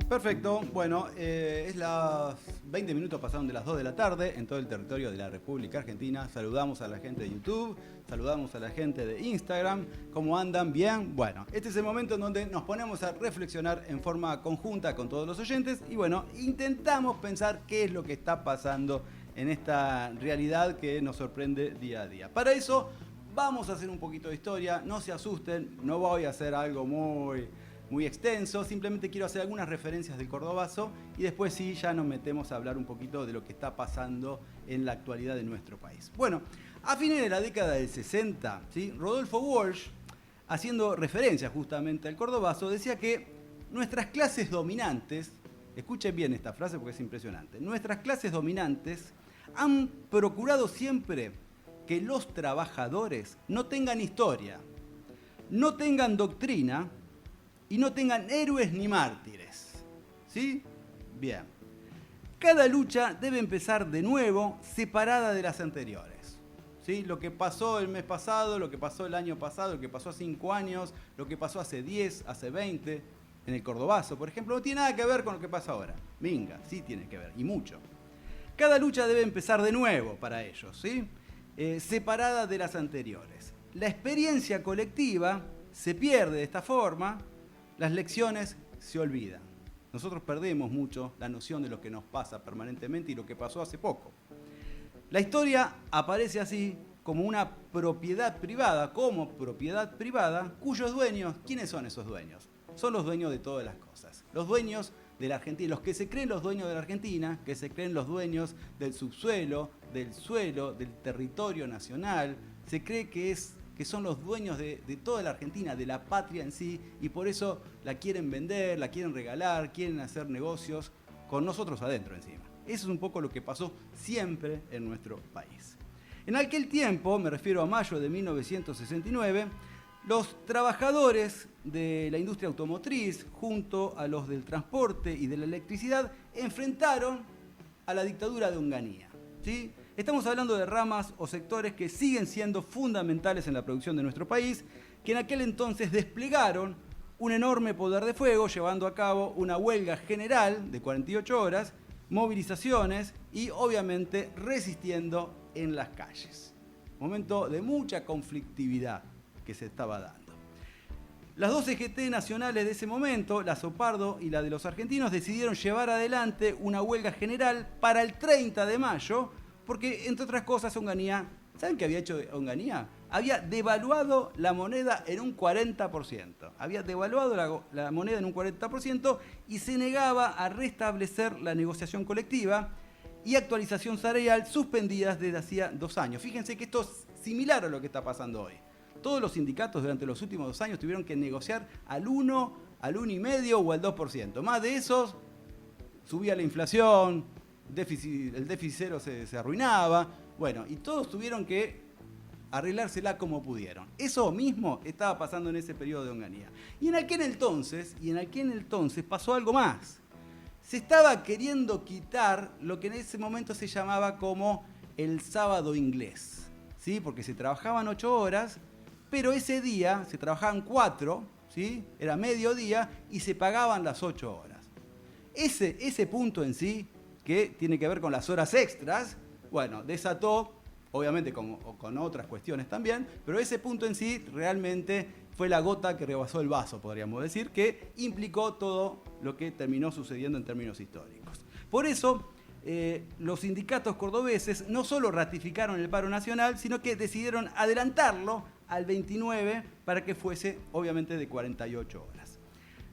Perfecto, bueno, es las 20 minutos pasaron de las 2 de la tarde en todo el territorio de la República Argentina. Saludamos a la gente de YouTube, saludamos a la gente de Instagram. ¿Cómo andan? ¿Bien? Bueno, este es el momento en donde nos ponemos a reflexionar en forma conjunta con todos los oyentes y bueno, intentamos pensar qué es lo que está pasando en esta realidad que nos sorprende día a día. Para eso vamos a hacer un poquito de historia, no se asusten, no voy a hacer algo muy extenso, simplemente quiero hacer algunas referencias del Cordobazo y después sí ya nos metemos a hablar un poquito de lo que está pasando en la actualidad de nuestro país. Bueno, a fines de la década del 60, ¿sí? Rodolfo Walsh, haciendo referencia justamente al Cordobazo, decía que nuestras clases dominantes, escuchen bien esta frase porque es impresionante, nuestras clases dominantes han procurado siempre que los trabajadores no tengan historia, no tengan doctrina, y no tengan héroes ni mártires. ¿Sí? Bien. Cada lucha debe empezar de nuevo, separada de las anteriores. ¿Sí? Lo que pasó el mes pasado, lo que pasó el año pasado, lo que pasó hace 5 años, lo que pasó hace 10, hace 20, en el Cordobazo, por ejemplo, no tiene nada que ver con lo que pasa ahora. Minga, sí tiene que ver, y mucho. Cada lucha debe empezar de nuevo para ellos, ¿sí? Separada de las anteriores. La experiencia colectiva se pierde de esta forma. Las lecciones se olvidan. Nosotros perdemos mucho la noción de lo que nos pasa permanentemente y lo que pasó hace poco. La historia aparece así como una propiedad privada, cuyos dueños, ¿quiénes son esos dueños? Son los dueños de todas las cosas. Los dueños de la Argentina, los que se creen los dueños de la Argentina, que se creen los dueños del subsuelo, del suelo, del territorio nacional, se cree que son los dueños de toda la Argentina, de la patria en sí, y por eso la quieren vender, la quieren regalar, quieren hacer negocios con nosotros adentro encima. Eso es un poco lo que pasó siempre en nuestro país. En aquel tiempo, me refiero a mayo de 1969, los trabajadores de la industria automotriz, junto a los del transporte y de la electricidad, enfrentaron a la dictadura de Onganía, ¿sí? Estamos hablando de ramas o sectores que siguen siendo fundamentales en la producción de nuestro país, que en aquel entonces desplegaron un enorme poder de fuego, llevando a cabo una huelga general de 48 horas, movilizaciones y obviamente resistiendo en las calles. Momento de mucha conflictividad que se estaba dando. Las dos CGT nacionales de ese momento, la Sopardo y la de los argentinos, decidieron llevar adelante una huelga general para el 30 de mayo, porque, entre otras cosas, Onganía, ¿saben qué había hecho Onganía? Había devaluado la moneda en un 40%. Había devaluado la moneda en un 40% y se negaba a restablecer la negociación colectiva y actualización salarial suspendidas desde hacía 2 años. Fíjense que esto es similar a lo que está pasando hoy. Todos los sindicatos durante los últimos 2 años tuvieron que negociar al 1, al 1,5% o al 2%. Más de esos, subía la inflación, el déficit cero se arruinaba, bueno, y todos tuvieron que arreglársela como pudieron. Eso mismo estaba pasando en ese periodo de Onganía. Y en aquel entonces pasó algo más. Se estaba queriendo quitar lo que en ese momento se llamaba como el sábado inglés, ¿sí? Porque se trabajaban 8 horas, pero ese día se trabajaban 4, ¿sí? Era mediodía y se pagaban las 8 horas. Ese punto en sí, que tiene que ver con las horas extras, bueno, desató, obviamente con otras cuestiones también, pero ese punto en sí realmente fue la gota que rebasó el vaso, podríamos decir, que implicó todo lo que terminó sucediendo en términos históricos. Por eso, los sindicatos cordobeses no solo ratificaron el paro nacional, sino que decidieron adelantarlo al 29 para que fuese, obviamente, de 48 horas.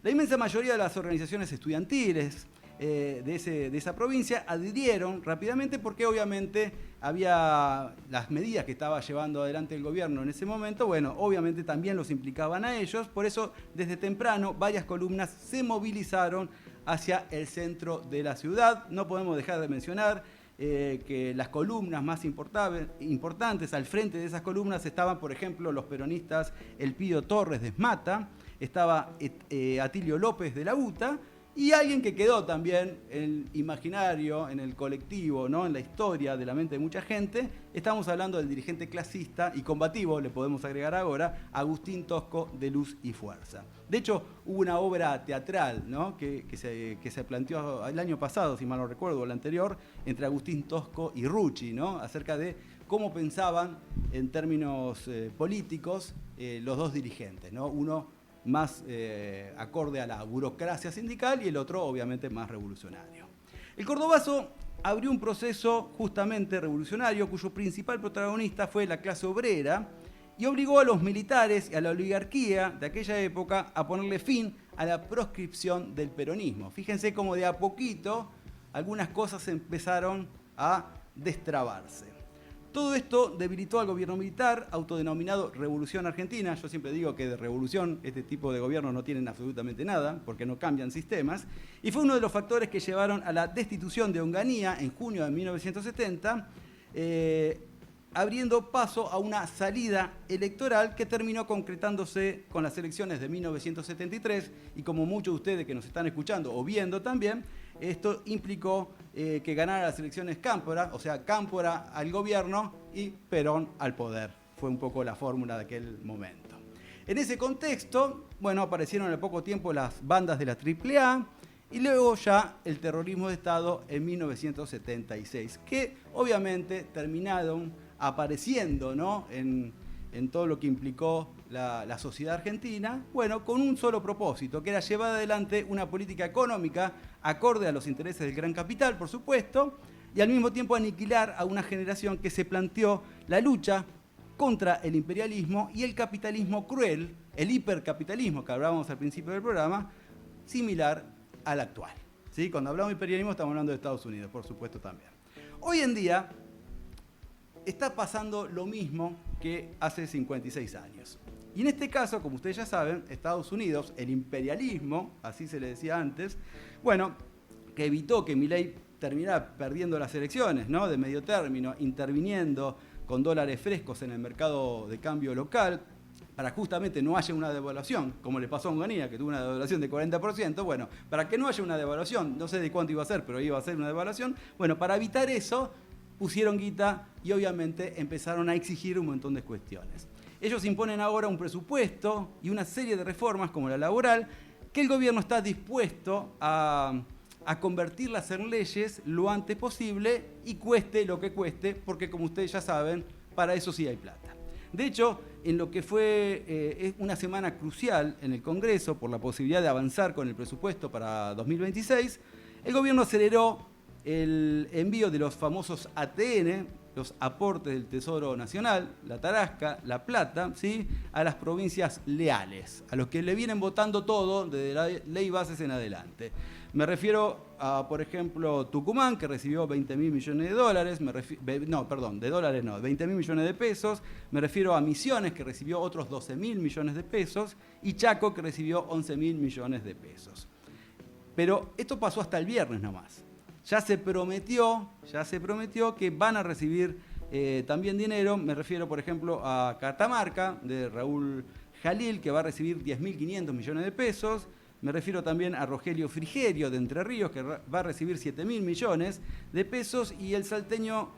La inmensa mayoría de las organizaciones estudiantiles de esa provincia adhirieron rápidamente porque obviamente había las medidas que estaba llevando adelante el gobierno en ese momento, bueno, obviamente también los implicaban a ellos, por eso desde temprano varias columnas se movilizaron hacia el centro de la ciudad. No podemos dejar de mencionar que las columnas más importantes, al frente de esas columnas estaban, por ejemplo, los peronistas Elpidio Torres de Esmata, estaba Atilio López de la UTA, Y alguien que quedó también en el imaginario, en el colectivo, ¿no? En la historia de la mente de mucha gente, estamos hablando del dirigente clasista y combativo, le podemos agregar ahora, Agustín Tosco de Luz y Fuerza. De hecho, hubo una obra teatral, ¿no? que se planteó el año pasado, si mal no recuerdo, o el anterior, entre Agustín Tosco y Rucci, ¿no? Acerca de cómo pensaban en términos políticos los dos dirigentes, ¿no? Uno más acorde a la burocracia sindical y el otro obviamente más revolucionario. El cordobazo abrió un proceso justamente revolucionario cuyo principal protagonista fue la clase obrera y obligó a los militares y a la oligarquía de aquella época a ponerle fin a la proscripción del peronismo. Fíjense cómo de a poquito algunas cosas empezaron a destrabarse. Todo esto debilitó al gobierno militar, autodenominado Revolución Argentina. Yo siempre digo que de revolución este tipo de gobiernos no tienen absolutamente nada, porque no cambian sistemas. Y fue uno de los factores que llevaron a la destitución de Onganía en junio de 1970, abriendo paso a una salida electoral que terminó concretándose con las elecciones de 1973. Y como muchos de ustedes que nos están escuchando o viendo también, esto implicó que ganara las elecciones Cámpora, o sea, Cámpora al gobierno y Perón al poder. Fue un poco la fórmula de aquel momento. En ese contexto, bueno, aparecieron al poco tiempo las bandas de la AAA y luego ya el terrorismo de Estado en 1976, que obviamente terminaron apareciendo, ¿no? en todo lo que implicó la sociedad argentina, bueno, con un solo propósito, que era llevar adelante una política económica acorde a los intereses del gran capital, por supuesto, y al mismo tiempo aniquilar a una generación que se planteó la lucha contra el imperialismo y el capitalismo cruel, el hipercapitalismo que hablábamos al principio del programa, similar al actual. ¿Sí? Cuando hablamos de imperialismo estamos hablando de Estados Unidos, por supuesto también. Hoy en día está pasando lo mismo que hace 56 años. Y en este caso, como ustedes ya saben, Estados Unidos, el imperialismo, así se le decía antes, bueno, que evitó que Milei terminara perdiendo las elecciones, ¿no? De medio término, interviniendo con dólares frescos en el mercado de cambio local, para justamente no haya una devaluación, como le pasó a Onganía, que tuvo una devaluación de 40%, bueno, para que no haya una devaluación, no sé de cuánto iba a ser, pero iba a ser una devaluación, bueno, para evitar eso, pusieron guita y obviamente empezaron a exigir un montón de cuestiones. Ellos imponen ahora un presupuesto y una serie de reformas como la laboral que el gobierno está dispuesto a convertirlas en leyes lo antes posible y cueste lo que cueste, porque como ustedes ya saben, para eso sí hay plata. De hecho, en lo que fue una semana crucial en el Congreso por la posibilidad de avanzar con el presupuesto para 2026, el gobierno aceleró el envío de los famosos ATN, los aportes del Tesoro Nacional, la Tarasca, la Plata, ¿sí? A las provincias leales, a los que le vienen votando todo desde la ley bases en adelante. Me refiero a, por ejemplo, Tucumán, que recibió 20.000 millones de dólares, 20.000 millones de pesos. Me refiero a Misiones, que recibió otros 12.000 millones de pesos, y Chaco, que recibió 11.000 millones de pesos. Pero esto pasó hasta el viernes nomás. Ya se prometió que van a recibir también dinero. Me refiero, por ejemplo, a Catamarca, de Raúl Jalil, que va a recibir 10.500 millones de pesos. Me refiero también a Rogelio Frigerio, de Entre Ríos, que va a recibir 7.000 millones de pesos. Y el salteño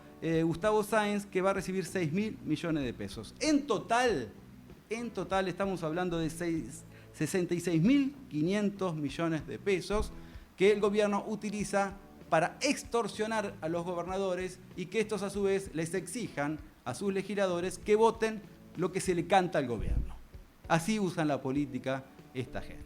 Gustavo Sáenz, que va a recibir 6.000 millones de pesos. En total estamos hablando de 66.500 millones de pesos que el gobierno utiliza para extorsionar a los gobernadores y que estos a su vez les exijan a sus legisladores que voten lo que se le canta al gobierno. Así usan la política esta gente.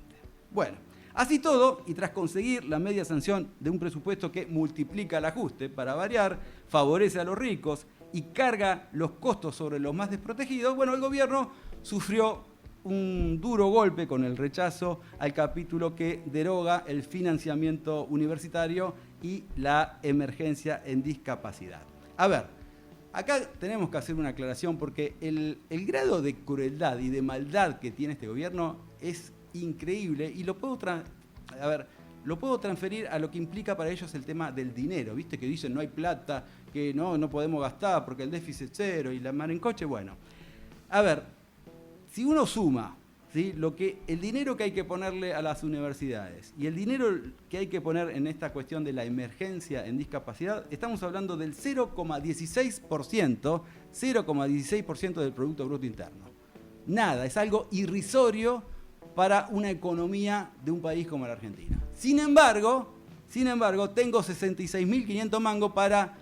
Bueno, así todo, y tras conseguir la media sanción de un presupuesto que multiplica el ajuste, para variar, favorece a los ricos y carga los costos sobre los más desprotegidos, bueno, el gobierno sufrió un duro golpe con el rechazo al capítulo que deroga el financiamiento universitario y la emergencia en discapacidad. A ver, acá tenemos que hacer una aclaración porque el grado de crueldad y de maldad que tiene este gobierno es increíble y lo puedo transferir a lo que implica para ellos el tema del dinero, ¿viste? Que dicen no hay plata, que no podemos gastar porque el déficit es cero y la mar en coche. Bueno, a ver, si uno suma ¿sí? El dinero que hay que ponerle a las universidades y el dinero que hay que poner en esta cuestión de la emergencia en discapacidad, estamos hablando del 0,16% del Producto Bruto Interno. Nada, es algo irrisorio para una economía de un país como la Argentina. Sin embargo, tengo 66.500 mangos para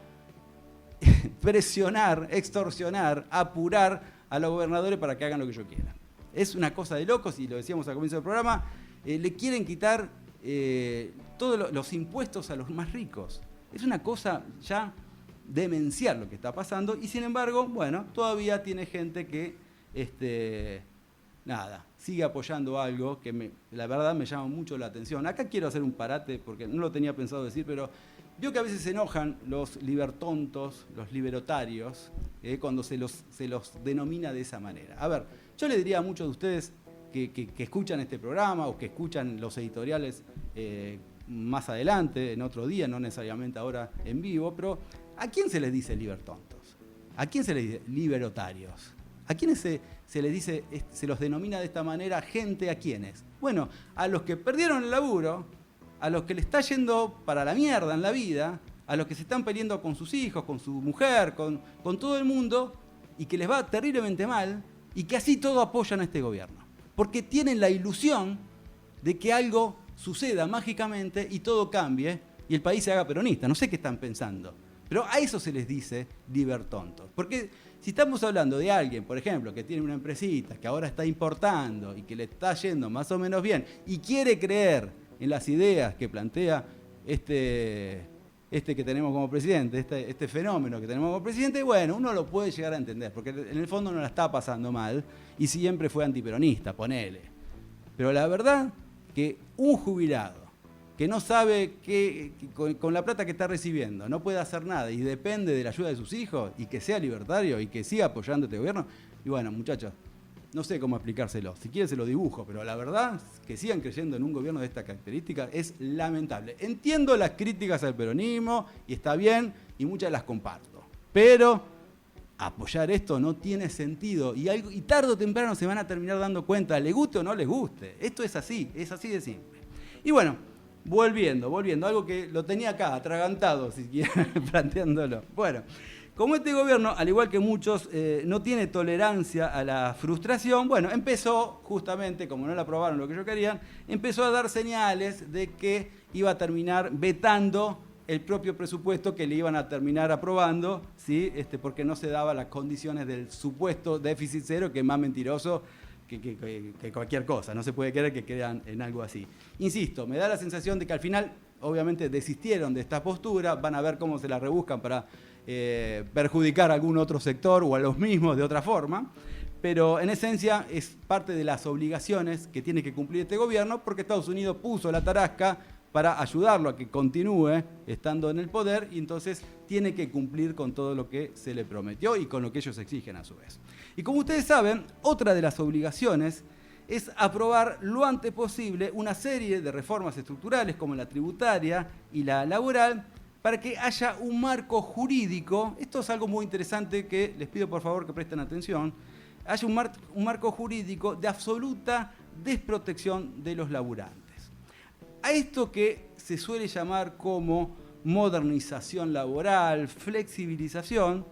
presionar, extorsionar, apurar a los gobernadores para que hagan lo que yo quiera. Es una cosa de locos, y lo decíamos al comienzo del programa, le quieren quitar todos los impuestos a los más ricos. Es una cosa ya demencial lo que está pasando, y sin embargo, bueno, todavía tiene gente que sigue apoyando algo que la verdad me llama mucho la atención. Acá quiero hacer un parate, porque no lo tenía pensado decir, pero veo que a veces se enojan los libertontos, los liberotarios, cuando se los denomina de esa manera. A ver, yo le diría a muchos de ustedes que escuchan este programa o que escuchan los editoriales más adelante, en otro día, no necesariamente ahora en vivo, pero ¿a quién se les dice libertontos? ¿A quién se les dice liberotarios? ¿A quiénes se les dice, se los denomina de esta manera gente? ¿A quiénes? Bueno, a los que perdieron el laburo, a los que le está yendo para la mierda en la vida, a los que se están peleando con sus hijos, con su mujer, con todo el mundo, y que les va terriblemente mal, y que así todo apoyan a este gobierno. Porque tienen la ilusión de que algo suceda mágicamente y todo cambie, y el país se haga peronista. No sé qué están pensando, pero a eso se les dice libertontos. Porque si estamos hablando de alguien, por ejemplo, que tiene una empresita, que ahora está importando y que le está yendo más o menos bien, y quiere creer en las ideas que plantea este que tenemos como presidente, este fenómeno que tenemos como presidente, bueno, uno lo puede llegar a entender, porque en el fondo no la está pasando mal y siempre fue antiperonista, ponele. Pero la verdad que un jubilado que no sabe que con la plata que está recibiendo no puede hacer nada y depende de la ayuda de sus hijos, y que sea libertario y que siga apoyando este gobierno, y bueno, muchachos, no sé cómo explicárselo. Si quieren se lo dibujo, pero la verdad, que sigan creyendo en un gobierno de esta característica es lamentable. Entiendo las críticas al peronismo, y está bien, y muchas las comparto. Pero apoyar esto no tiene sentido, y tarde o temprano se van a terminar dando cuenta, le guste o no les guste. Esto es así de simple. Y bueno, volviendo, algo que lo tenía acá, atragantado, si quieren, planteándolo. Bueno, como este gobierno, al igual que muchos, no tiene tolerancia a la frustración, bueno, empezó justamente, como no le aprobaron lo que ellos querían, empezó a dar señales de que iba a terminar vetando el propio presupuesto que le iban a terminar aprobando, ¿sí? Porque no se daban las condiciones del supuesto déficit cero, que es más mentiroso que cualquier cosa. No se puede creer que crean en algo así. Insisto, me da la sensación de que al final, obviamente, desistieron de esta postura, van a ver cómo se la rebuscan para perjudicar a algún otro sector o a los mismos de otra forma, pero en esencia es parte de las obligaciones que tiene que cumplir este gobierno, porque Estados Unidos puso la tarasca para ayudarlo a que continúe estando en el poder, y entonces tiene que cumplir con todo lo que se le prometió y con lo que ellos exigen a su vez. Y como ustedes saben, otra de las obligaciones es aprobar lo antes posible una serie de reformas estructurales como la tributaria y la laboral, para que haya un marco jurídico. Esto es algo muy interesante que les pido por favor que presten atención. Haya un marco jurídico de absoluta desprotección de los laburantes. A esto que se suele llamar como modernización laboral, flexibilización,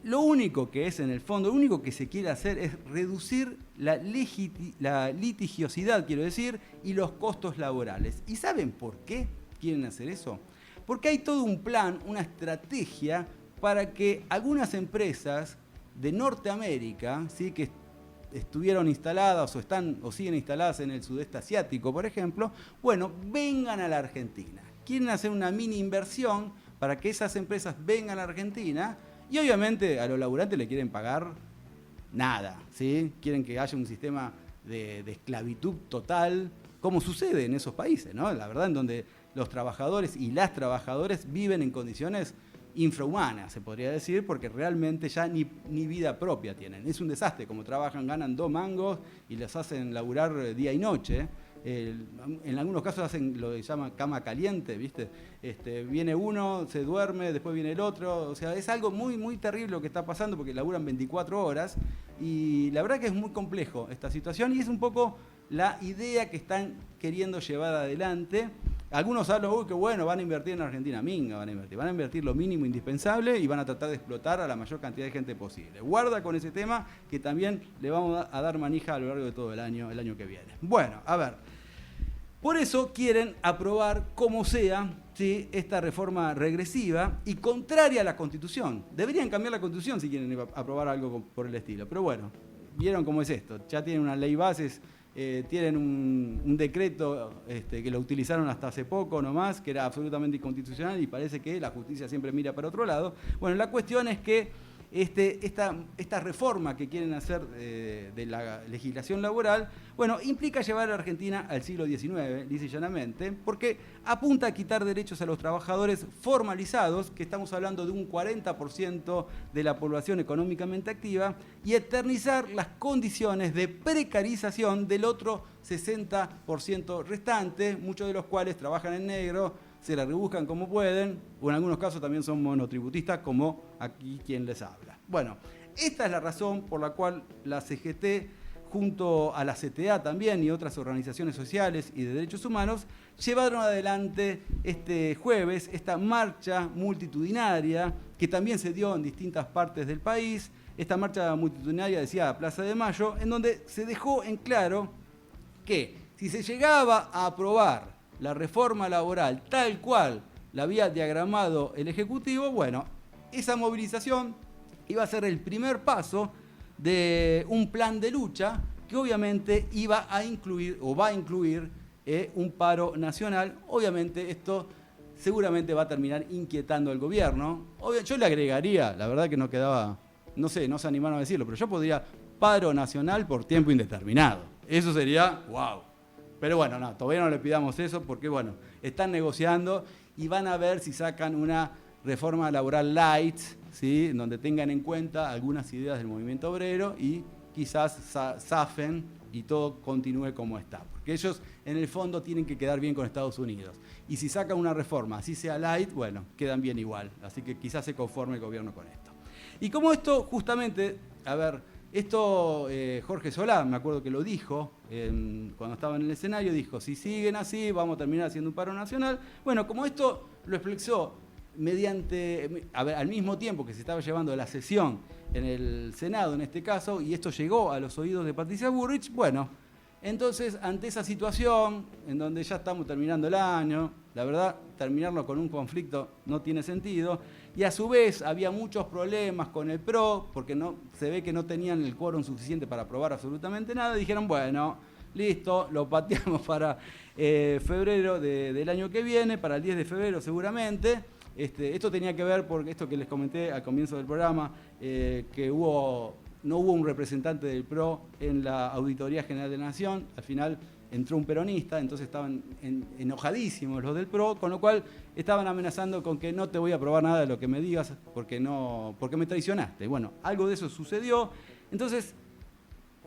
lo único que es en el fondo, lo único que se quiere hacer es reducir la litigiosidad, quiero decir, y los costos laborales. ¿Y saben por qué quieren hacer eso? Porque hay todo un plan, una estrategia para que algunas empresas de Norteamérica, ¿sí?, que estuvieron instaladas o siguen instaladas en el sudeste asiático, por ejemplo, bueno, vengan a la Argentina. Quieren hacer una mini inversión para que esas empresas vengan a la Argentina, y obviamente a los laburantes le quieren pagar nada, ¿sí? Quieren que haya un sistema de esclavitud total, como sucede en esos países, ¿no? La verdad, en donde los trabajadores y las trabajadoras viven en condiciones infrahumanas, se podría decir, porque realmente ya ni vida propia tienen. Es un desastre, como trabajan, ganan 2 mangos y los hacen laburar día y noche. En algunos casos hacen lo que se llama cama caliente, ¿viste? Viene uno, se duerme, después viene el otro. O sea, es algo muy, muy terrible lo que está pasando, porque laburan 24 horas. Y la verdad que es muy complejo esta situación y es un poco la idea que están queriendo llevar adelante. Algunos hablan, uy, que bueno, van a invertir en Argentina. Minga van a invertir lo mínimo indispensable y van a tratar de explotar a la mayor cantidad de gente posible. Guarda con ese tema que también le vamos a dar manija a lo largo de todo el año que viene. Bueno, a ver, por eso quieren aprobar como sea, ¿sí?, esta reforma regresiva y contraria a la Constitución. Deberían cambiar la Constitución si quieren aprobar algo por el estilo. Pero bueno, vieron cómo es esto. Ya tienen una ley bases. Tienen un decreto que lo utilizaron hasta hace poco nomás, que era absolutamente inconstitucional y parece que la justicia siempre mira para otro lado. Bueno, la cuestión es que esta reforma que quieren hacer de la legislación laboral, bueno, implica llevar a Argentina al siglo XIX, lisa y llanamente, porque apunta a quitar derechos a los trabajadores formalizados, que estamos hablando de un 40% de la población económicamente activa, y eternizar las condiciones de precarización del otro 60% restante, muchos de los cuales trabajan en negro, se la rebuscan como pueden, o en algunos casos también son monotributistas, como aquí quien les habla. Bueno, esta es la razón por la cual la CGT, junto a la CTA también y otras organizaciones sociales y de derechos humanos, llevaron adelante este jueves esta marcha multitudinaria que también se dio en distintas partes del país. Esta marcha multitudinaria decía Plaza de Mayo, en donde se dejó en claro que si se llegaba a aprobar la reforma laboral tal cual la había diagramado el Ejecutivo, bueno, esa movilización iba a ser el primer paso de un plan de lucha que obviamente iba a incluir o va a incluir un paro nacional. Obviamente esto seguramente va a terminar inquietando al gobierno. Yo le agregaría, la verdad que no quedaba, no sé, no se animaron a decirlo, pero yo podría paro nacional por tiempo indeterminado. Eso sería wow. Pero bueno, no, todavía no le pidamos eso porque, bueno, están negociando y van a ver si sacan una reforma laboral light, ¿sí?, donde tengan en cuenta algunas ideas del movimiento obrero y quizás zafen y todo continúe como está. Porque ellos, en el fondo, tienen que quedar bien con Estados Unidos. Y si sacan una reforma, así sea light, bueno, quedan bien igual. Así que quizás se conforme el gobierno con esto. Y como esto, justamente, a ver, esto Jorge Solá, me acuerdo que lo dijo cuando estaba en el escenario, dijo, si siguen así vamos a terminar haciendo un paro nacional. Bueno, como esto lo expresó al mismo tiempo que se estaba llevando la sesión en el Senado en este caso, y esto llegó a los oídos de Patricia Bullrich, bueno, entonces ante esa situación en donde ya estamos terminando el año, la verdad, terminarlo con un conflicto no tiene sentido, y a su vez había muchos problemas con el PRO, porque se ve que no tenían el quórum suficiente para aprobar absolutamente nada, dijeron, bueno, listo, lo pateamos para febrero del año que viene, para el 10 de febrero seguramente. Esto tenía que ver por esto que les comenté al comienzo del programa, que no hubo un representante del PRO en la Auditoría General de la Nación, al final entró un peronista, entonces estaban enojadísimos los del PRO, con lo cual estaban amenazando con que no te voy a aprobar nada de lo que me digas porque me traicionaste. Bueno, algo de eso sucedió, entonces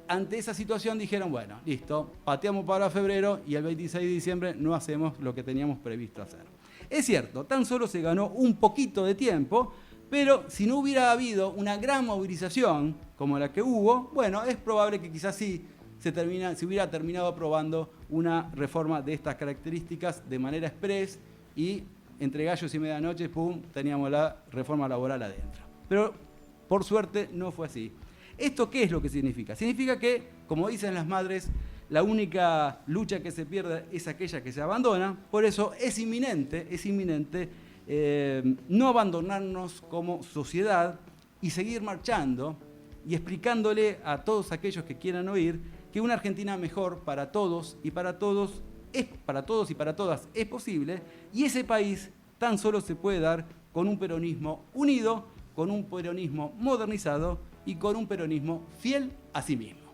ante esa situación dijeron, bueno, listo, pateamos para febrero y el 26 de diciembre no hacemos lo que teníamos previsto hacer. Es cierto, tan solo se ganó un poquito de tiempo, pero si no hubiera habido una gran movilización como la que hubo, bueno, es probable que quizás sí se hubiera terminado aprobando una reforma de estas características de manera express y entre gallos y medianoche, pum, teníamos la reforma laboral adentro. Pero por suerte no fue así. ¿Esto qué es lo que significa? Significa que, como dicen las madres, la única lucha que se pierde es aquella que se abandona. Por eso es inminente no abandonarnos como sociedad y seguir marchando y explicándole a todos aquellos que quieran oír que una Argentina mejor para todos y para todas es posible, y ese país tan solo se puede dar con un peronismo unido, con un peronismo modernizado y con un peronismo fiel a sí mismo.